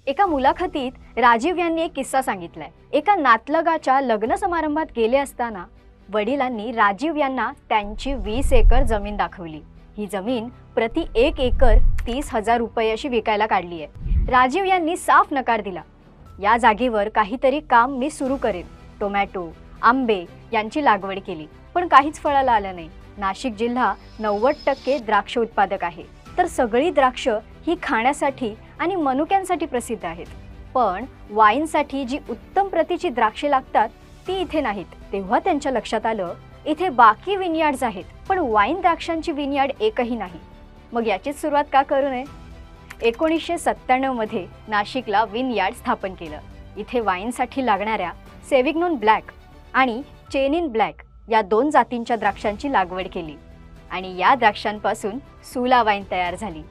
एका मुलाखतीत राजीव यांनी एक किस्सा सांगितलाय। एका नातलगाच्या लग्न समारंभात गेले असताना वडिलांनी राजीव यांना त्यांची 20 एकर जमीन दाखवली। ही जमीन प्रति 1 एकर 30,000 रुपये अशी विकायला काढली आहे। राजीव यांनी साफ नकार दिला। या जागेवर काहीतरी काम मी सुरू करेन। टोमॅटो, आंबे यांची लागवड केली, पण काहीच फळाला आलं नाही। नाशिक जिल्हा 90% द्राक्ष उत्पादक आहे, तर सगळी द्राक्ष ही खाण्यासाठी आणि मनुक्यांसाठी प्रसिद्ध आहेत। पण वाईनसाठी जी उत्तम प्रतीची द्राक्षे लागतात ती इथे नाहीत। तेव्हा त्यांच्या लक्षात आलं, इथे बाकी विनयार्ड्स आहेत, पण वाईन द्राक्षांची विनयार्ड एकही नाही। मग याचीच सुरुवात का करू नये? 1997 मध्ये नाशिकला विनयार्ड स्थापन केलं। इथे वाईनसाठी लागणाऱ्या सेव्हिग्नोन ब्लॅक आणि चेनिन ब्लॅक या 2 जातींच्या द्राक्षांची लागवड केली आणि या द्राक्षांपासून सुला वाईन तयार झाली।